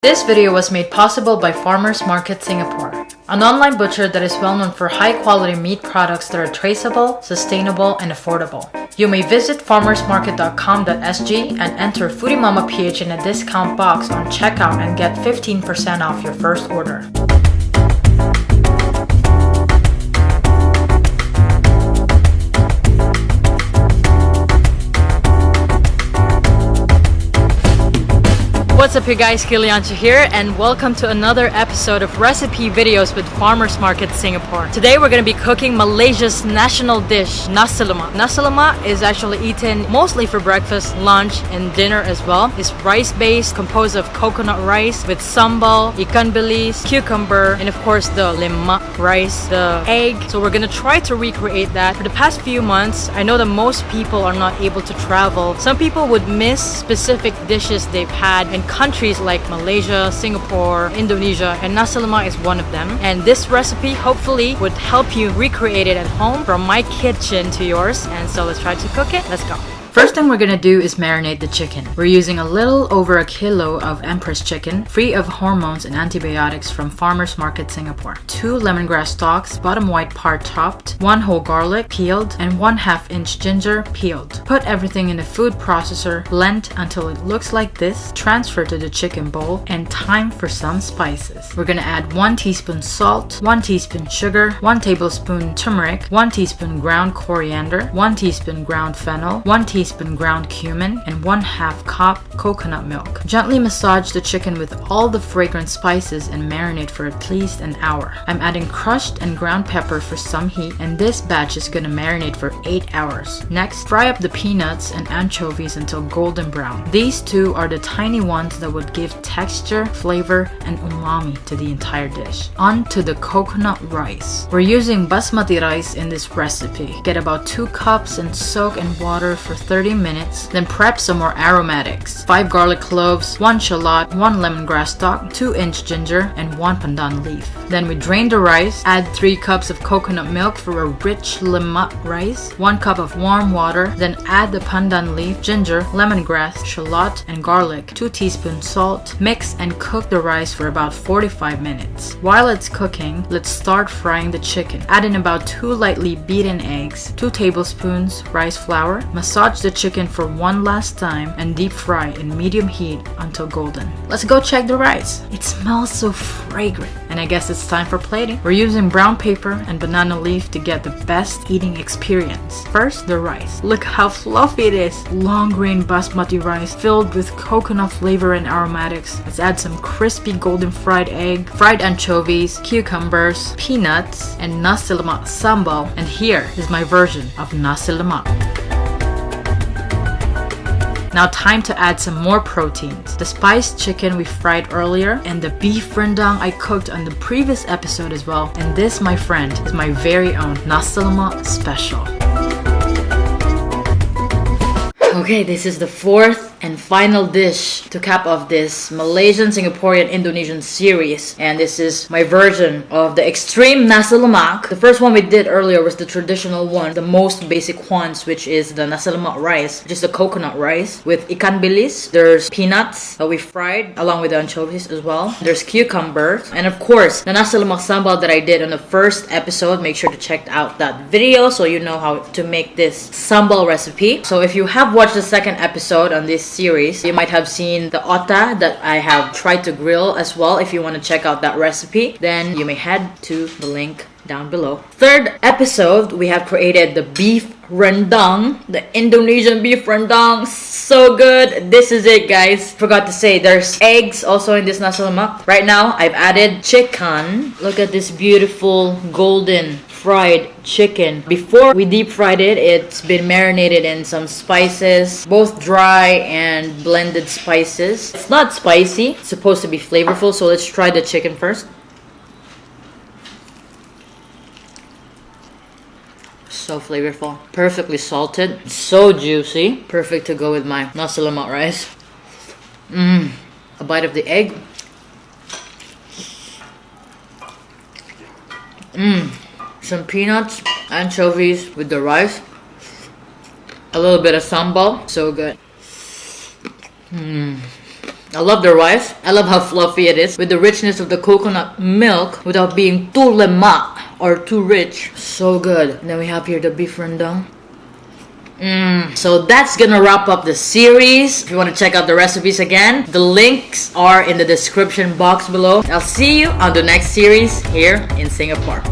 This video was made possible by Farmers Market Singapore, an online butcher that is well known for high-quality meat products that are traceable, sustainable, and affordable. You may visit farmersmarket.com.sg and enter FoodieMommaPH in a discount box on checkout and get 15% off your first order. What's up you guys, Kiliancha here, and welcome to another episode of recipe videos with Farmers Market Singapore. Today we're going to be cooking Malaysia's national dish, Nasi Lemak. Nasi Lemak is actually eaten mostly for breakfast, lunch, and dinner as well. It's rice-based, composed of coconut rice with sambal, ikan bilis, cucumber, and of course the lemak rice, the egg. So we're going to try to recreate that. For the past few months, I know that most people are not able to travel. Some people would miss specific dishes they've had in countries like Malaysia, Singapore, Indonesia, and Nasi Lemak is one of them. And this recipe hopefully would help you recreate it at home from my kitchen to yours. And so let's try to cook it. Let's go. First thing we're gonna do is marinate the chicken. We're using a little over a kilo of Empress chicken, free of hormones and antibiotics from Farmers Market Singapore. 2 lemongrass stalks, bottom white part chopped, 1 whole garlic peeled, and 1/2 inch ginger peeled. Put everything in a food processor, blend until it looks like this, transfer to the chicken bowl, and time for some spices. We're gonna add 1 teaspoon salt, 1 teaspoon sugar, 1 tablespoon turmeric, 1 teaspoon ground coriander, 1 teaspoon ground fennel, 1 teaspoon ground cumin, and 1/2 cup coconut milk. Gently massage the chicken with all the fragrant spices and marinate for at least an hour. I'm adding crushed and ground pepper for some heat, and this batch is gonna marinate for 8 hours. Next, fry up the peanuts and anchovies until golden brown. These two are the tiny ones that would give texture, flavor, and umami to the entire dish. On to the coconut rice. We're using Basmati rice in this recipe. Get about 2 cups and soak in water for 30 minutes, then prep some more aromatics. 5 garlic cloves, 1 shallot, 1 lemongrass stalk, 2-inch ginger, and 1 pandan leaf. Then we drain the rice, add 3 cups of coconut milk for a rich lemak rice, 1 cup of warm water, then add the pandan leaf, ginger, lemongrass, shallot, and garlic, 2 teaspoons salt. Mix and cook the rice for about 45 minutes. While it's cooking, let's start frying the chicken. Add in about 2 lightly beaten eggs, 2 tablespoons rice flour. Massage the chicken for one last time and deep fry in medium heat until golden. Let's go check the rice. It smells so fragrant, and I guess it's time for plating. We're using brown paper and banana leaf to get the best eating experience. First, the rice. Look how fluffy it is. Long grain basmati rice filled with coconut flavor and aromatics. Let's add some crispy golden fried egg, fried anchovies, cucumbers, peanuts, and Nasi Lemak sambal. And here is my version of Nasi Lemak. Now time to add some more proteins. The spiced chicken we fried earlier and the beef rendang I cooked on the previous episode as well. And this, my friend, is my very own Nasi Lemak special. Okay, this is the 4th and final dish to cap off this Malaysian, Singaporean, Indonesian series. And this is my version of the extreme Nasi Lemak. The first one we did earlier was the traditional one, the most basic ones, which is the Nasi Lemak rice, just the coconut rice with ikan bilis. There's peanuts that we fried along with the anchovies as well. There's cucumbers, and of course the Nasi Lemak sambal that I did on the first episode. Make sure to check out that video so you know how to make this sambal recipe. So if you have watched the second episode on this series, you might have seen the otak that I have tried to grill as well. If you want to check out that recipe, then you may head to the link down below. Third episode, we have created the beef rendang, the Indonesian beef rendang. So good. This is it, guys. Forgot to say, there's eggs also in this Nasi Lemak. Right now, I've added chicken. Look at this beautiful golden fried chicken. Before we deep fried it, it's been marinated in some spices, both dry and blended spices. It's not spicy. It's supposed to be flavorful, so let's try the chicken first. So flavorful, perfectly salted, so juicy, perfect to go with my Nasi Lemak rice. A bite of the egg. Some peanuts, anchovies with the rice, a little bit of sambal, so good. I love the rice. I love how fluffy it is with the richness of the coconut milk without being too lemak or too rich. So good. And then we have here the beef rendang. So that's gonna wrap up the series. If you want to check out the recipes again, the links are in the description box below. I'll see you on the next series here in Singapore.